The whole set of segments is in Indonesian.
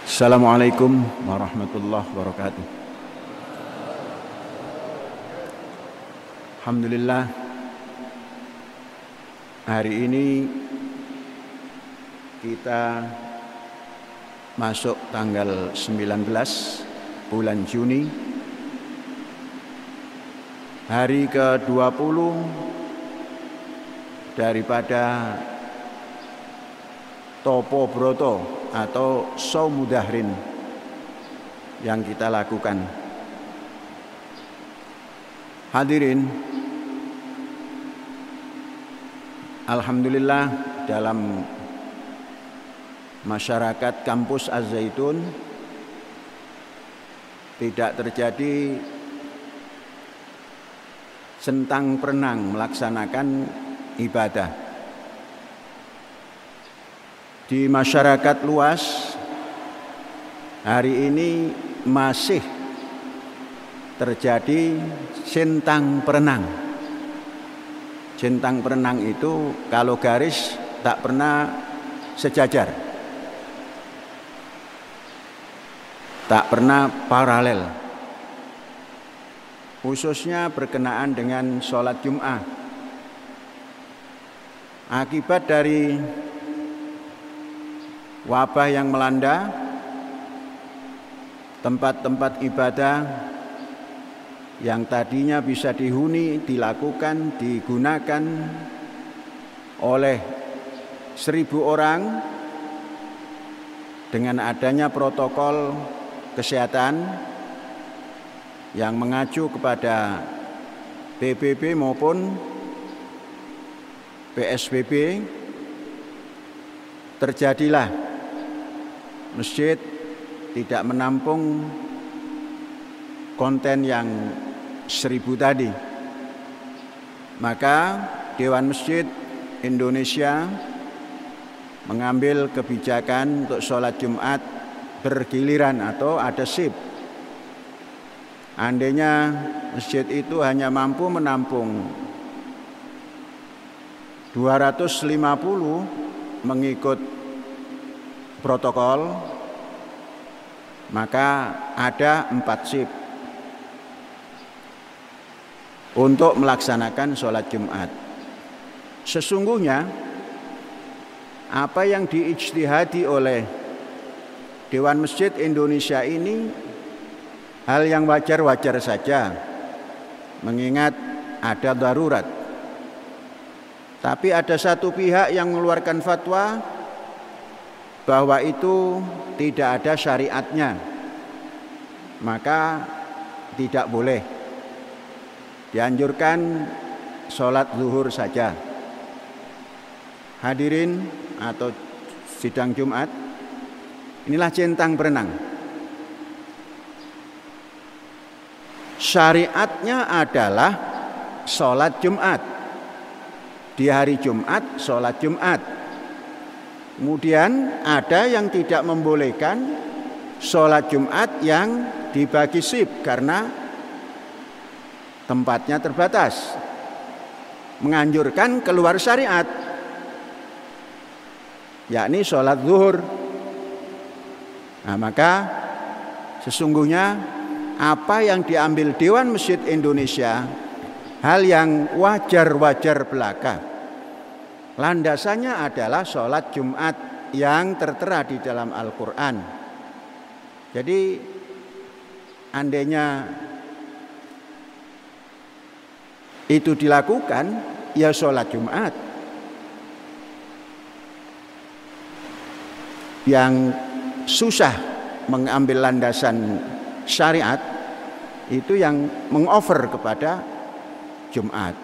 Assalamualaikum warahmatullahi wabarakatuh. Alhamdulillah, hari ini kita masuk tanggal 19 bulan Juni, hari ke-20 daripada Topo Broto atau Shaum Dahrin yang kita lakukan. Hadirin, alhamdulillah dalam masyarakat kampus Az-Zaitun tidak terjadi centang perenang melaksanakan ibadah. Di masyarakat luas hari ini masih terjadi centang perenang. Centang perenang itu kalau garis tak pernah sejajar, tak pernah paralel, khususnya berkenaan dengan sholat Jum'ah. Akibat dari wabah yang melanda, tempat-tempat ibadah yang tadinya bisa dihuni, dilakukan, digunakan oleh 1.000 orang dengan adanya protokol kesehatan yang mengacu kepada PBB maupun PSBB, terjadilah masjid tidak menampung konten yang 1.000 tadi. Maka Dewan Masjid Indonesia mengambil kebijakan untuk sholat Jumat bergiliran atau ada shift. Andainya masjid itu hanya mampu menampung 250 mengikut protokol, maka ada 4 shift untuk melaksanakan sholat Jumat. Sesungguhnya apa yang diijtihadi oleh Dewan Masjid Indonesia ini hal yang wajar-wajar saja, mengingat ada darurat. Tapi ada satu pihak yang mengeluarkan fatwa bahwa itu tidak ada syariatnya, maka tidak boleh, dianjurkan sholat zuhur saja. Hadirin atau sidang Jumat, inilah centang berenang. Syariatnya adalah sholat Jumat, di hari Jumat sholat Jumat. Kemudian ada yang tidak membolehkan sholat Jumat yang dibagi shift karena tempatnya terbatas, menganjurkan keluar syariat, yakni sholat zuhur. Nah, maka sesungguhnya apa yang diambil Dewan Masjid Indonesia hal yang wajar-wajar belaka. Landasannya adalah sholat Jumat yang tertera di dalam Al-Quran. Jadi andainya itu dilakukan, ya sholat Jumat. Yang susah mengambil landasan syariat itu yang mengover kepada Jumat.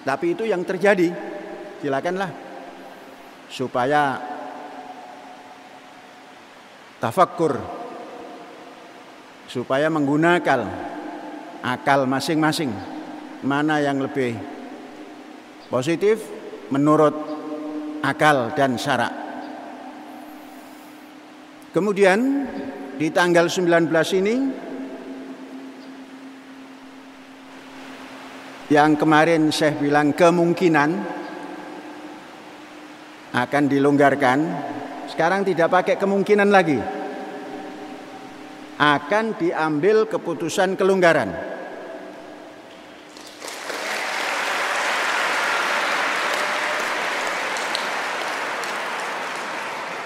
Tapi itu yang terjadi. Silakanlah supaya tafakkur, supaya menggunakan akal masing-masing, mana yang lebih positif menurut akal dan syara'. Kemudian di tanggal 19 ini yang kemarin saya bilang kemungkinan akan dilonggarkan, sekarang tidak pakai kemungkinan lagi, akan diambil keputusan kelonggaran.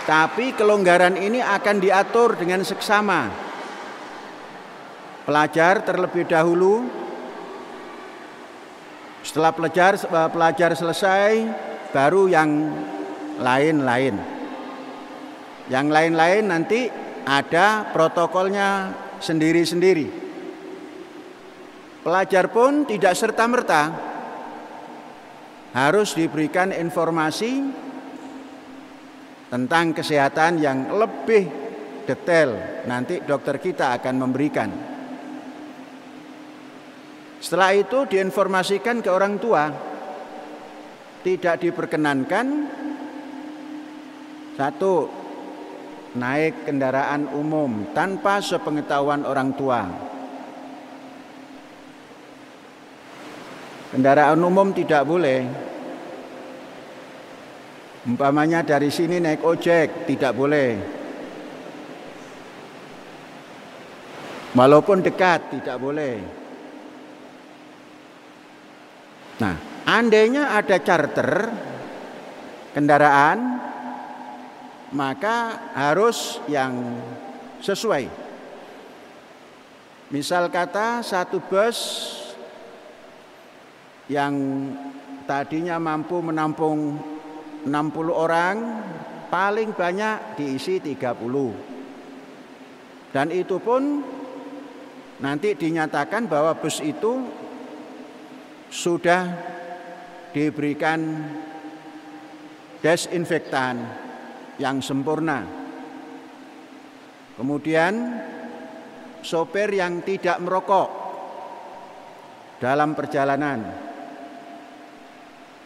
Tapi kelonggaran ini akan diatur dengan seksama. Pelajar terlebih dahulu, setelah pelajar selesai, baru yang lain-lain. Yang lain-lain nanti ada protokolnya sendiri-sendiri. Pelajar pun tidak serta-merta harus diberikan informasi tentang kesehatan yang lebih detail. Nanti dokter kita akan memberikan. Setelah itu diinformasikan ke orang tua. Tidak diperkenankan satu, naik kendaraan umum tanpa sepengetahuan orang tua. Kendaraan umum tidak boleh. Umpamanya dari sini naik ojek, tidak boleh. Walaupun dekat, tidak boleh. Nah, andainya ada charter kendaraan, maka harus yang sesuai. Misal kata satu bus yang tadinya mampu menampung 60 orang, paling banyak diisi 30. Dan itu pun nanti dinyatakan bahwa bus itu sudah diberikan desinfektan yang sempurna. Kemudian sopir yang tidak merokok dalam perjalanan.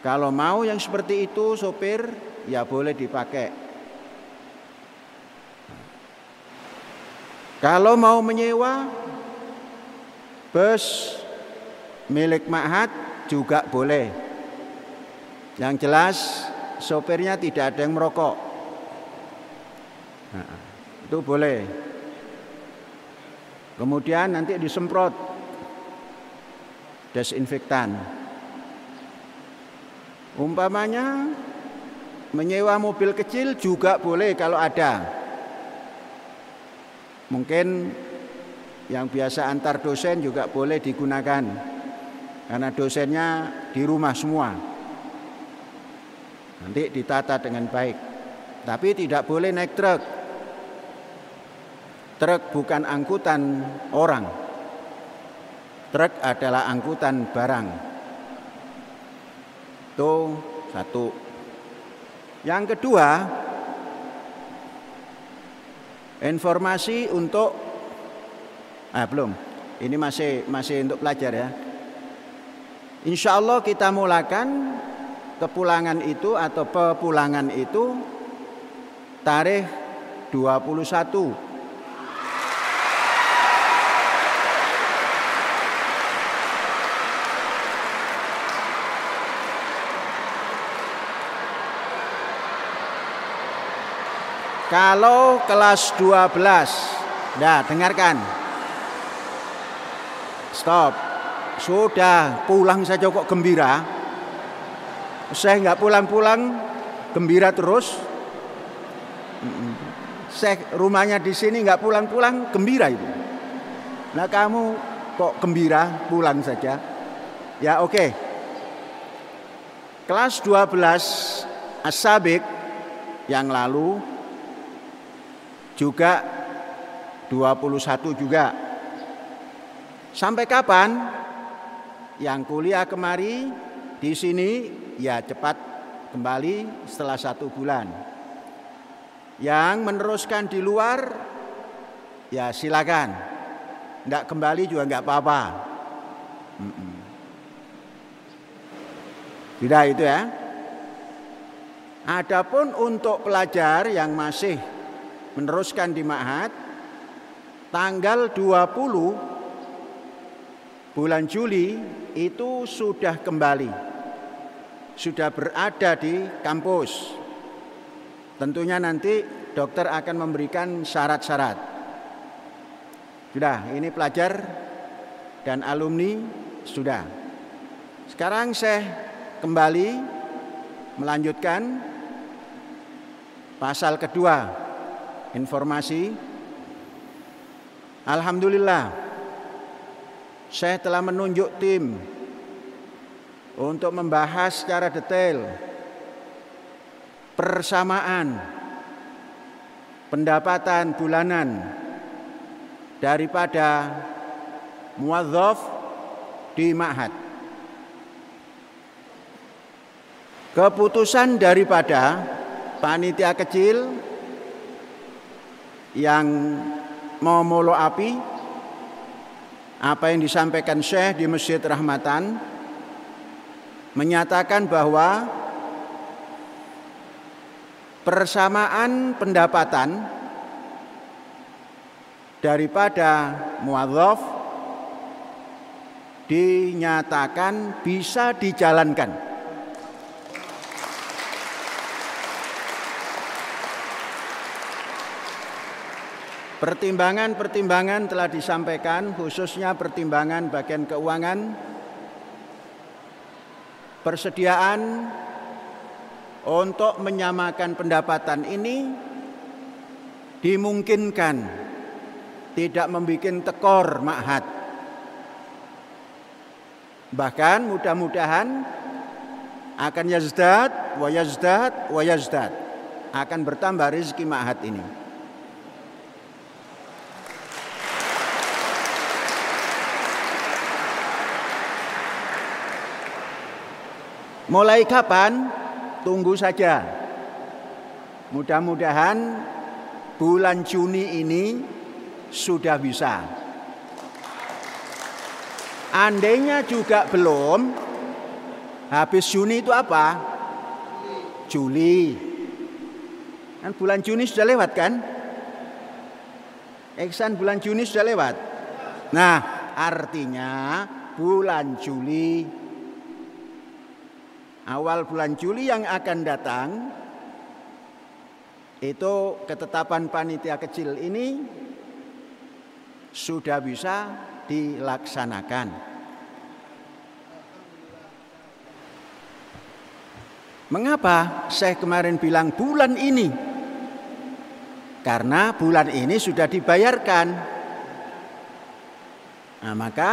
Kalau mau yang seperti itu sopir, ya boleh dipakai. Kalau mau menyewa bus milik Ma'had juga boleh. Yang jelas sopirnya tidak ada yang merokok. Nah, itu boleh. Kemudian nanti disemprot desinfektan. Umpamanya menyewa mobil kecil juga boleh kalau ada. Mungkin yang biasa antar dosen juga boleh digunakan. Karena dosennya di rumah semua. Nanti ditata dengan baik. Tapi tidak boleh naik truk. Truk bukan angkutan orang. Truk adalah angkutan barang. Itu satu. Yang kedua, informasi untuk belum. Ini masih untuk pelajar ya. Insya Allah kita mulakan kepulangan itu atau pepulangan itu tarikh 21. Kalau kelas 12, nah dengarkan. Stop. Sudah pulang saja kok gembira. Saya nggak pulang-pulang gembira terus. Saya rumahnya di sini nggak pulang-pulang gembira itu. Nah kamu kok gembira pulang saja? Ya oke. Kelas 12 As-Sabiq yang lalu juga 21 juga. Sampai kapan? Yang kuliah kemari di sini ya cepat kembali setelah 1 bulan. Yang meneruskan di luar ya silakan. Enggak kembali juga enggak apa-apa. Tidak itu ya. Adapun untuk pelajar yang masih meneruskan di Ma'had, tanggal 20 bulan Juli itu sudah kembali, sudah berada di kampus. Tentunya nanti dokter akan memberikan syarat-syarat. Sudah, ini pelajar dan alumni sudah. Sekarang saya kembali melanjutkan pasal kedua, informasi. Alhamdulillah, saya telah menunjuk tim untuk membahas secara detail persamaan pendapatan bulanan daripada muwadzaf di ma'had. Keputusan daripada panitia kecil yang memolo api apa yang disampaikan Syekh di Masjid Rahmatan, menyatakan bahwa persamaan pendapatan daripada muwadzaf dinyatakan bisa dijalankan. Pertimbangan-pertimbangan telah disampaikan, khususnya pertimbangan bagian keuangan, persediaan untuk menyamakan pendapatan ini dimungkinkan tidak membuat tekor ma'had. Bahkan mudah-mudahan akan yazdad wa yazdad wa yazdad, akan bertambah rezeki ma'had ini. Mulai kapan? Tunggu saja. Mudah-mudahan bulan Juni ini sudah bisa. Andainya juga belum, habis Juni itu apa? Juli. Kan bulan Juni sudah lewat kan? Ihsan bulan Juni sudah lewat. Nah, artinya bulan Juli, awal bulan Juli yang akan datang, itu ketetapan panitia kecil ini sudah bisa dilaksanakan. Mengapa saya kemarin bilang bulan ini? Karena bulan ini sudah dibayarkan. Nah, maka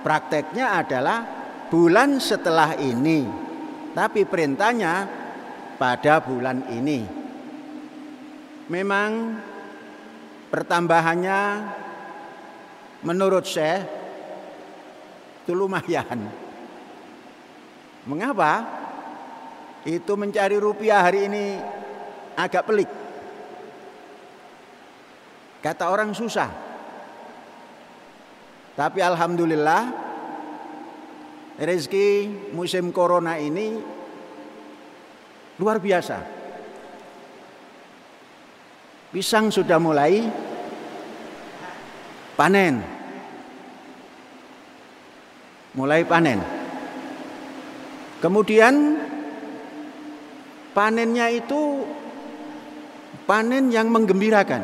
prakteknya adalah bulan setelah ini. Tapi perintahnya pada bulan ini. Memang pertambahannya menurut saya itu lumayan. Mengapa? Itu mencari rupiah hari ini agak pelik. Kata orang susah. Tapi alhamdulillah rezeki musim corona ini luar biasa. Pisang sudah mulai panen. Mulai panen. Kemudian panennya itu panen yang menggembirakan.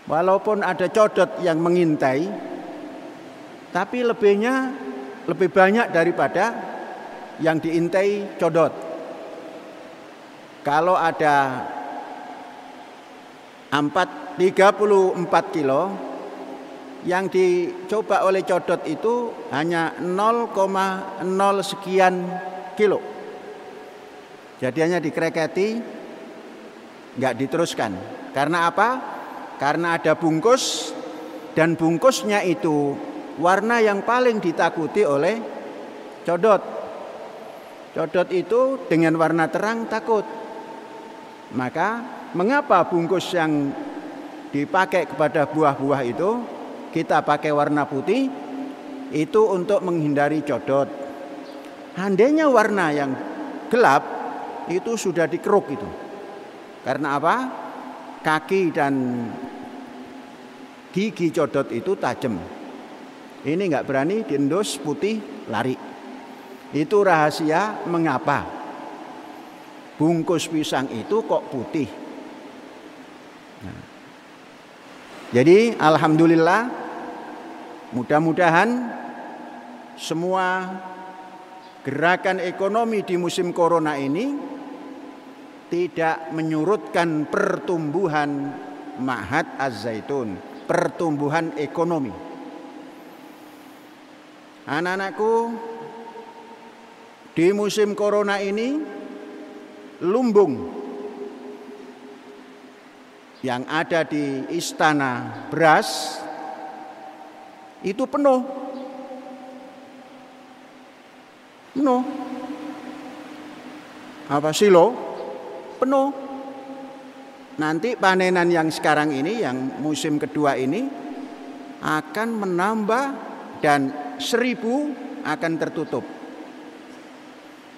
Walaupun ada codot yang mengintai, tapi lebih banyak daripada yang diintai codot. Kalau ada 34 kilo, yang dicoba oleh codot itu hanya 0,0 sekian kilo. Jadi hanya dikreketi, nggak diteruskan. Karena apa? Karena ada bungkus, dan bungkusnya itu warna yang paling ditakuti oleh codot. Codot itu dengan warna terang takut. Maka mengapa bungkus yang dipakai kepada buah-buah itu kita pakai warna putih? Itu untuk menghindari codot. Andainya warna yang gelap itu sudah dikeruk itu. Karena apa? Kaki dan gigi codot itu tajam. Ini nggak berani diendus putih lari. Itu rahasia mengapa bungkus pisang itu kok putih. Nah, Jadi alhamdulillah, mudah-mudahan semua gerakan ekonomi di musim corona ini tidak menyurutkan pertumbuhan Ma'had Az-Zaitun, pertumbuhan ekonomi. Anak-anakku, di musim corona ini lumbung yang ada di istana beras itu penuh. Apa silo? Penuh. Nanti panenan yang sekarang ini, yang musim kedua ini akan menambah dan 1.000 akan tertutup.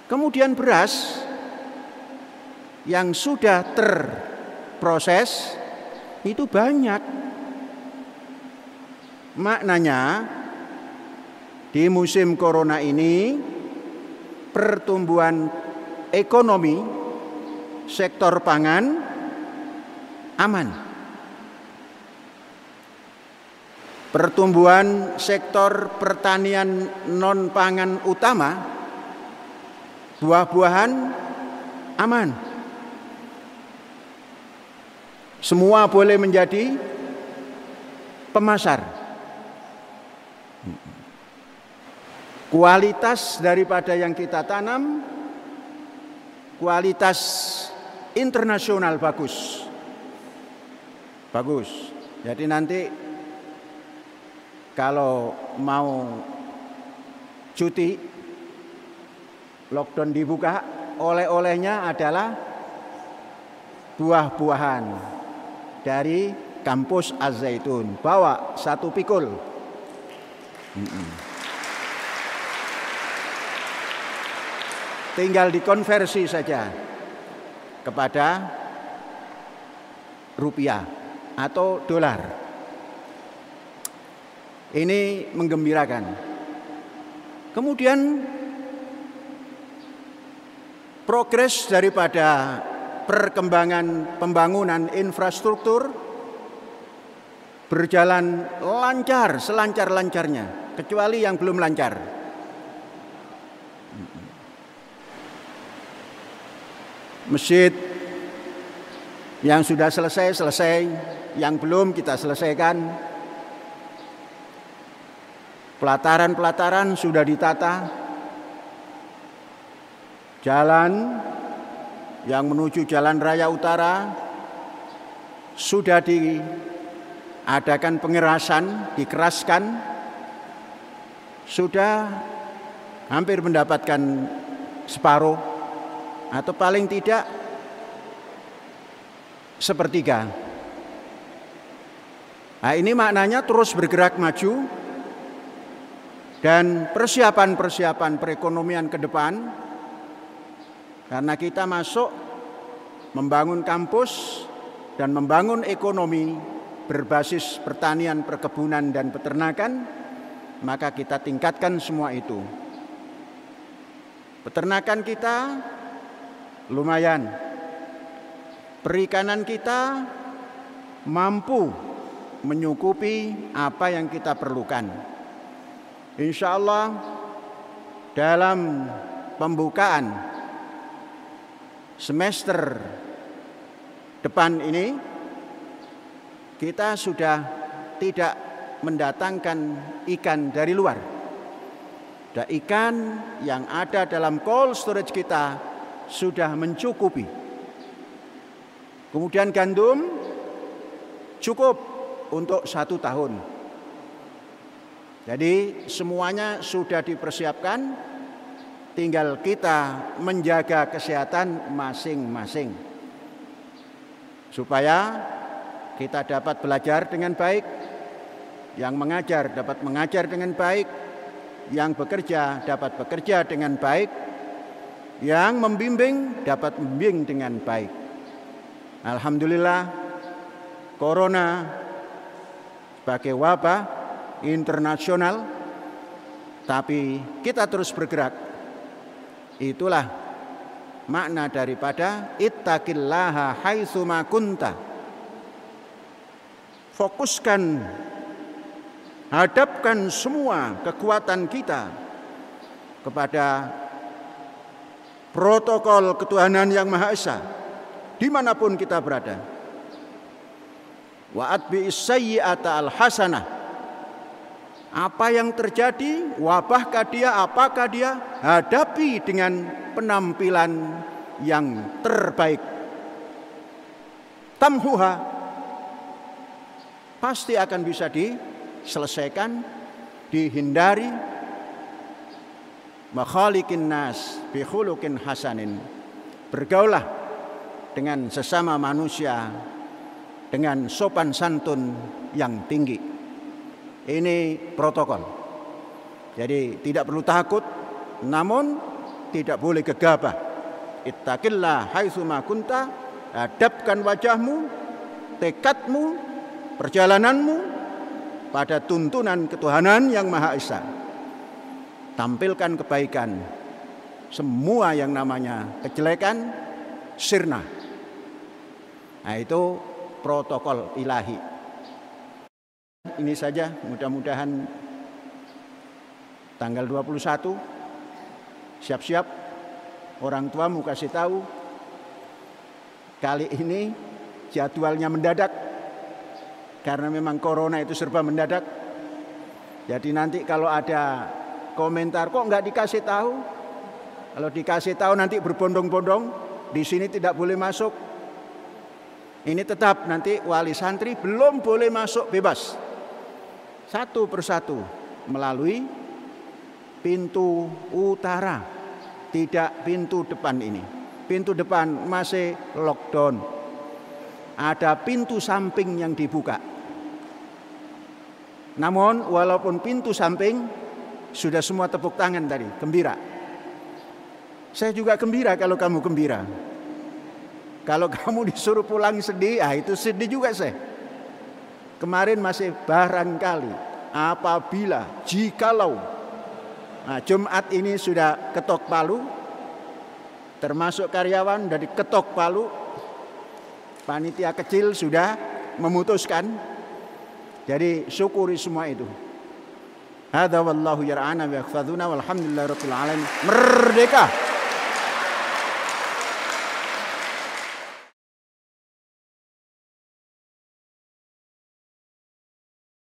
Kemudian beras yang sudah terproses itu banyak. Maknanya di musim corona ini pertumbuhan ekonomi sektor pangan aman. Pertumbuhan sektor pertanian non pangan utama, buah-buahan aman. Semua boleh menjadi pemasar. Kualitas daripada yang kita tanam, kualitas internasional bagus. Jadi nanti kalau mau cuti, lockdown dibuka, oleh-olehnya adalah buah-buahan dari kampus Az-Zaitun. Bawa 1 pikul. Tinggal dikonversi saja kepada rupiah atau dolar. Ini menggembirakan. Kemudian progres daripada perkembangan pembangunan infrastruktur berjalan lancar, selancar-lancarnya, kecuali yang belum lancar. Masjid yang sudah selesai, yang belum kita selesaikan. Pelataran-pelataran sudah ditata. Jalan yang menuju Jalan Raya Utara sudah diadakan pengerasan, dikeraskan. Sudah hampir mendapatkan separuh atau paling tidak sepertiga. Nah, ini maknanya terus bergerak maju dan persiapan perekonomian ke depan, karena kita masuk membangun kampus dan membangun ekonomi berbasis pertanian, perkebunan dan peternakan, maka kita tingkatkan semua itu. Peternakan kita lumayan, perikanan kita mampu menyukupi apa yang kita perlukan. Insya Allah dalam pembukaan semester depan ini kita sudah tidak mendatangkan ikan dari luar. Ikan yang ada dalam cold storage kita sudah mencukupi. Kemudian gandum cukup untuk 1 tahun. Jadi semuanya sudah dipersiapkan, tinggal kita menjaga kesehatan masing-masing supaya kita dapat belajar dengan baik, yang mengajar dapat mengajar dengan baik, yang bekerja dapat bekerja dengan baik, yang membimbing dapat membimbing dengan baik. Alhamdulillah, corona sebagai wabah internasional, tapi kita terus bergerak. Itulah makna daripada ittaqillaha haitsuma kunta fokuskan, hadapkan semua kekuatan kita kepada protokol ketuhanan yang Maha Esa dimanapun kita berada. Wa atbi'is sayyi'ata al-hasanah. Apa yang terjadi, wabahkah dia, apakah dia, hadapi dengan penampilan yang terbaik. Tamhuha, pasti akan bisa diselesaikan, dihindari. Makhaliqin nas bi khuluqin hasanin. Bergaulah dengan sesama manusia dengan sopan santun yang tinggi. Ini protokol. Jadi tidak perlu takut, namun tidak boleh gegabah. Ittaqillah haitsu ma kunta, hadapkan wajahmu, tekadmu, perjalananmu pada tuntunan ketuhanan yang Maha Esa. Tampilkan kebaikan, semua yang namanya kejelekan sirna. Nah, itu protokol ilahi. Ini saja, mudah-mudahan tanggal 21 siap-siap, orang tuamu kasih tahu. Kali ini jadwalnya mendadak karena memang corona itu serba mendadak. Jadi nanti kalau ada komentar kok nggak dikasih tahu, kalau dikasih tahu nanti berbondong-bondong, di sini tidak boleh masuk. Ini tetap nanti wali santri belum boleh masuk bebas, satu persatu melalui pintu utara, tidak pintu depan ini. Pintu depan masih lockdown. Ada pintu samping yang dibuka. Namun walaupun pintu samping sudah semua tepuk tangan tadi, gembira. Saya juga gembira kalau kamu gembira. Kalau kamu disuruh pulang sedih, itu sedih juga saya. Kemarin masih barangkali, apabila, jikalau. Nah, Jumat ini sudah ketok palu, termasuk karyawan dari ketok palu, panitia kecil sudah memutuskan. Jadi syukuri semua itu. Hadza wallahu yar'ana wa yahfazuna walhamdulillahirabbil alamin. Merdeka.